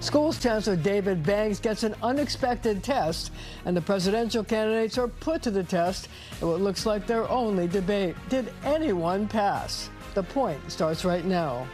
Schools Chancellor David Banks gets an unexpected test, and the presidential candidates are put to the test in what looks like their only debate. Did anyone pass? The Point starts right now.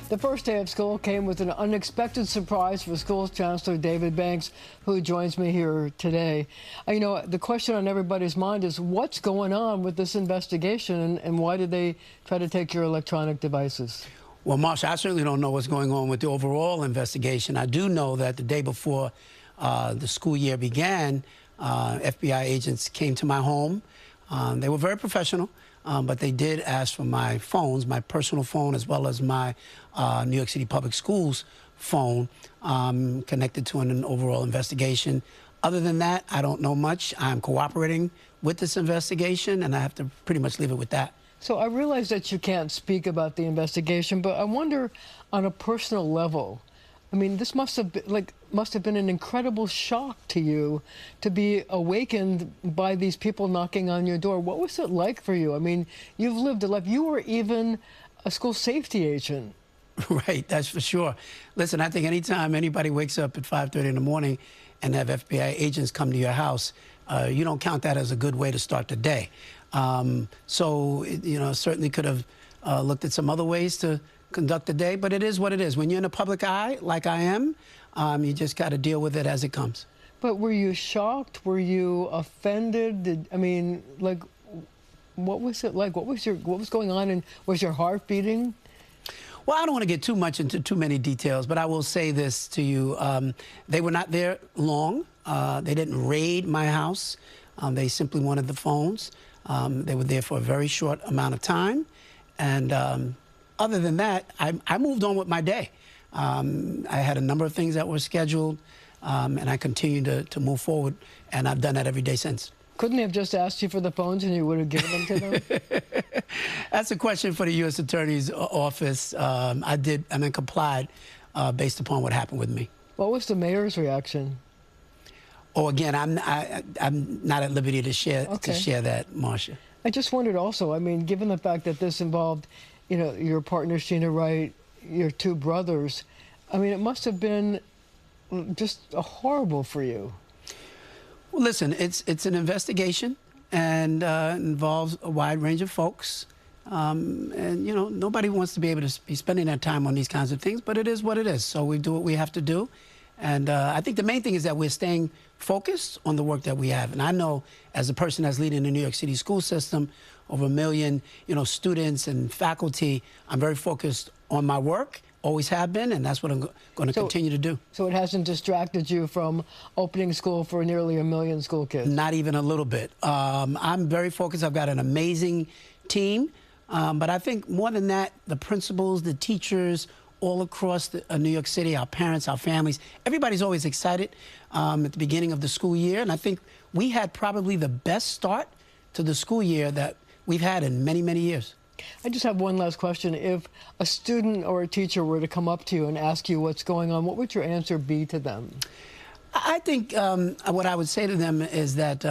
The first day of school came with an unexpected surprise for Schools Chancellor David Banks, who joins me here today. You know, the question on everybody's mind is what's going on with this investigation, and why did they try to take your electronic devices? Well, Marcia, I certainly don't know what's going on with the overall investigation. I do know that the day before the school year began, FBI agents came to my home. They were very professional. But they did ask for my phones, my personal phone, as well as my New York City Public Schools phone, connected to an overall investigation. Other than that, I don't know much. I'm cooperating with this investigation, and I have to pretty much leave it with that. So I realize that you can't speak about the investigation, but I wonder, on a personal level, I mean, this must have been an incredible shock to you to be awakened by these people knocking on your door. What was it like for you? I mean, you've lived a life. You were even a school safety agent. Right, that's for sure. Listen, I think anytime anybody wakes up at 5:30 in the morning and have FBI agents come to your house, you don't count that as a good way to start the day. So, you know, certainly could have looked at some other ways to conduct the day, but it is what it is. When you're in the public eye, like I am, you just got to deal with it as it comes. But were you shocked? Were you offended? I mean, like, what was it like? What was going on? And was your heart beating? Well, I don't want to get too much into too many details, but I will say this to you. They were not there long. They didn't raid my house. They simply wanted the phones. They were there for a very short amount of time. And other than that, I moved on with my day. I had a number of things that were scheduled, and I continued to move forward, and I've done that every day since. Couldn't they have just asked you for the phones and you would have given them to them? That's a question for the U.S. Attorney's Office. I complied based upon what happened with me. What was the mayor's reaction? Oh, again, I'm not at liberty to share that, Marcia. I just wondered also, I mean, given the fact that this involved, you know, your partner, Sheena Wright, your two brothers, I mean, it must have been just horrible for you. Well, listen, it's an investigation, and involves a wide range of folks. And, you know, nobody wants to be able to be spending their time on these kinds of things, but it is what it is. So we do what we have to do. And I think the main thing is that we're staying focused on the work that we have. And I know, as a person that's leading the New York City school system, over 1 million, you know, students and faculty, I'm very focused on my work, always have been, and that's what I'm going to continue to do. So it hasn't distracted you from opening school for nearly 1 million school kids? Not even a little bit. I'm very focused. I've got an amazing team. But I think more than that, the principals, the teachers, all across New York City, our parents, our families, everybody's always excited at the beginning of the school year. And I think we had probably the best start to the school year that we've had in many, many years. I just have one last question. If a student or a teacher were to come up to you and ask you what's going on, what would your answer be to them? I think what I would say to them is that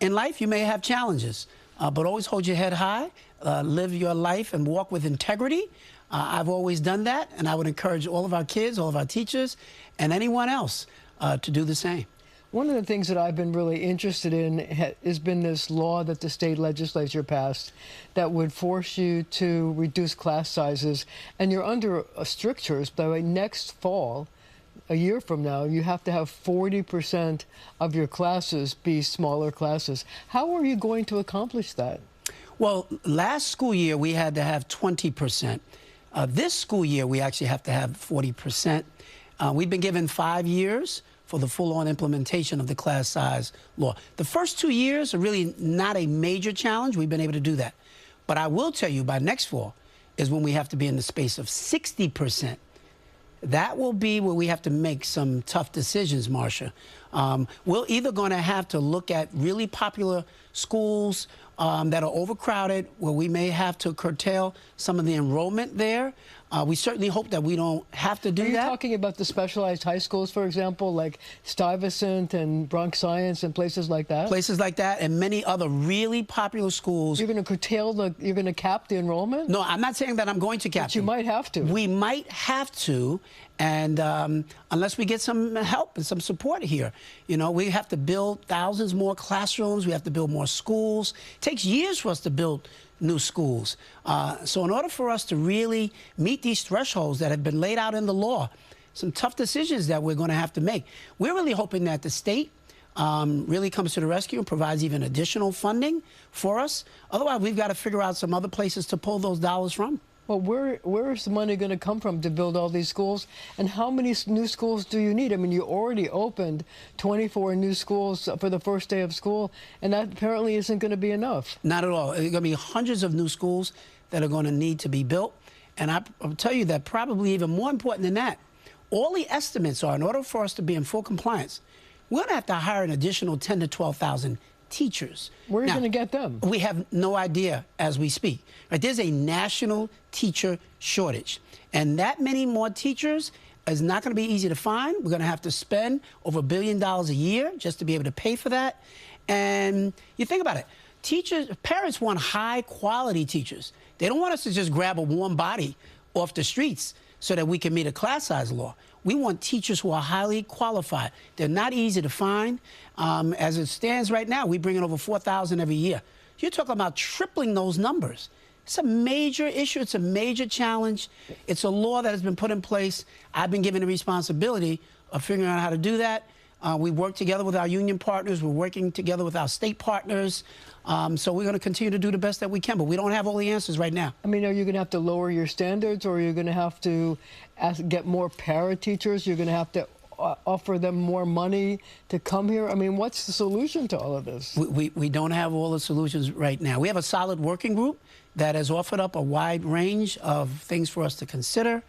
in life you may have challenges, but always hold your head high, live your life and walk with integrity. I've always done that, and I would encourage all of our kids, all of our teachers, and anyone else to do the same. One of the things that I've been really interested in has been this law that the state legislature passed that would force you to reduce class sizes. And you're under strictures. By next fall, a year from now, you have to have 40% of your classes be smaller classes. How are you going to accomplish that? Well, last school year, we had to have 20%. This school year, we actually have to have 40%. We've been given 5 years for the full-on implementation of the class size law. The first 2 years are really not a major challenge. We've been able to do that. But I will tell you, by next fall is when we have to be in the space of 60%. That will be where we have to make some tough decisions, Marcia. We're either going to have to look at really popular schools that are overcrowded, where we may have to curtail some of the enrollment there. We certainly hope that we don't have to do that. Are you talking about the specialized high schools, for example, like Stuyvesant and Bronx Science and places like that? Places like that and many other really popular schools. You're going to curtail you're going to cap the enrollment? No, I'm not saying that I'm going to cap But you might have to. We might have to, and unless we get some help and some support here. You know, we have to build thousands more classrooms. We have to build more schools. It takes years for us to build new schools. So in order for us to really meet these thresholds that have been laid out in the law, some tough decisions that we're going to have to make. We're really hoping that the state really comes to the rescue and provides even additional funding for us. Otherwise, we've got to figure out some other places to pull those dollars from. Well, where is the money going to come from to build all these schools? And how many new schools do you need? I mean, you already opened 24 new schools for the first day of school, and that apparently isn't going to be enough. Not at all. There are going to be hundreds of new schools that are going to need to be built. And I'll tell you that probably even more important than that, all the estimates are, in order for us to be in full compliance, we're going to have to hire an additional 10,000 to 12,000 teachers. Where are you going to get them? We have no idea as we speak. Right, there's a national teacher shortage, and that many more teachers is not going to be easy to find. We're going to have to spend over $1 billion a year just to be able to pay for that. And you think about it, parents want high-quality teachers. They don't want us to just grab a warm body off the streets so that we can meet a class size law. We want teachers who are highly qualified. They're not easy to find. As it stands right now, we bring in over 4,000 every year. You're talking about tripling those numbers. It's a major issue. It's a major challenge. It's a law that has been put in place. I've been given the responsibility of figuring out how to do that. We work together with our union partners. We're working together with our state partners. So we're going to continue to do the best that we can, but we don't have all the answers right now. I mean, are you going to have to lower your standards, or are you going to have to get more para-teachers? You're going to have to offer them more money to come here? I mean, what's the solution to all of this? We don't have all the solutions right now. We have a solid working group that has offered up a wide range of things for us to consider,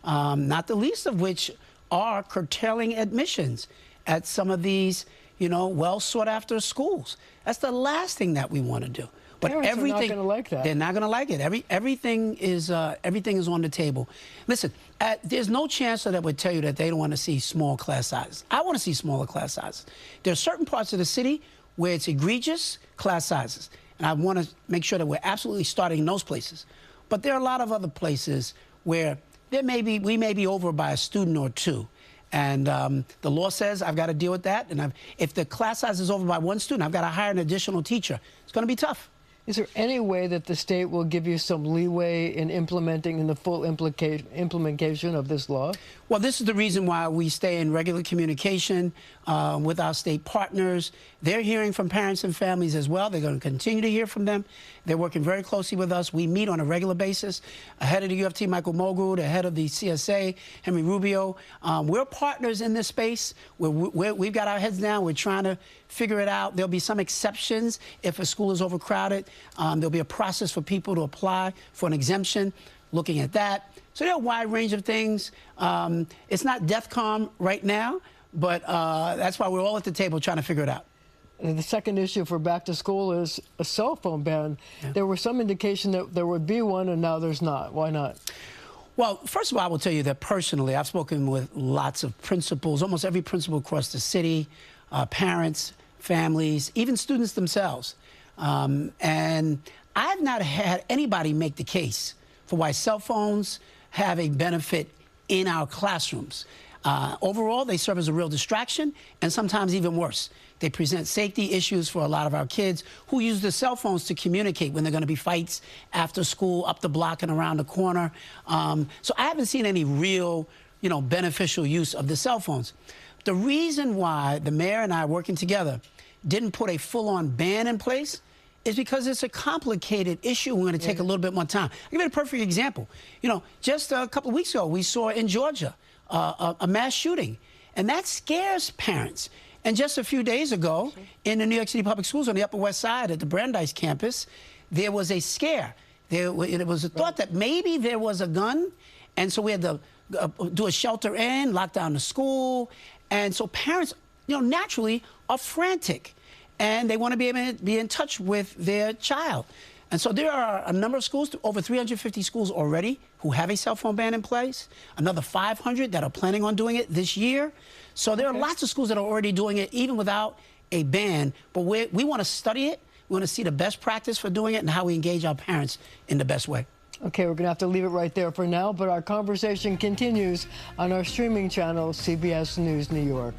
not the least of which are curtailing admissions at some of these, you know, well-sought-after schools. That's the last thing that we want to do. But Parents everything, are not going to like that. They're not going to like it. Everything is on the table. Listen, there's no chancellor that would tell you that they don't want to see small class sizes. I want to see smaller class sizes. There are certain parts of the city where it's egregious class sizes, and I want to make sure that we're absolutely starting in those places. But there are a lot of other places where we may be over by a student or two. And the law says I've got to deal with that. And if the class size is over by one student, I've got to hire an additional teacher. It's going to be tough. Is there any way that the state will give you some leeway in implementing the full implementation of this law? Well, this is the reason why we stay in regular communication with our state partners. They're hearing from parents and families as well. They're going to continue to hear from them. They're working very closely with us. We meet on a regular basis. Head of the UFT, Michael Mulgrew, the head of the CSA, Henry Rubio. We're partners in this space. We've got our heads down. We're trying to figure it out. There'll be some exceptions if a school is overcrowded. There'll be a process for people to apply for an exemption, looking at that. So there are a wide range of things. It's not DEFCON right now, but that's why we're all at the table trying to figure it out. And the second issue for back to school is a cell phone ban. Yeah. There was some indication that there would be one, and now there's not. Why not? Well, first of all, I will tell you that personally, I've spoken with lots of principals, almost every principal across the city, parents, families, even students themselves. And I've not had anybody make the case for why cell phones have a benefit in our classrooms. Overall, they serve as a real distraction, and sometimes even worse. They present safety issues for a lot of our kids who use the cell phones to communicate when there are going to be fights after school, up the block and around the corner. So I haven't seen any real, beneficial use of the cell phones. The reason why the mayor and I, working together, didn't put a full-on ban in place is because it's a complicated issue. We're going to take a little bit more time. I'll give you a perfect example. Just a couple of weeks ago, we saw in Georgia a mass shooting, and that scares parents. And just a few days ago, in the New York City Public Schools on the Upper West Side at the Brandeis campus, there was a scare. It was a thought that maybe there was a gun, and so we had to do a shelter in, lock down the school. And so parents, naturally are frantic, and they want to be able to be in touch with their child. And so there are a number of schools, over 350 schools already, who have a cell phone ban in place, another 500 that are planning on doing it this year. So there are lots of schools that are already doing it, even without a ban. But we want to study it. We want to see the best practice for doing it and how we engage our parents in the best way. Okay, we're going to have to leave it right there for now, but our conversation continues on our streaming channel, CBS News New York.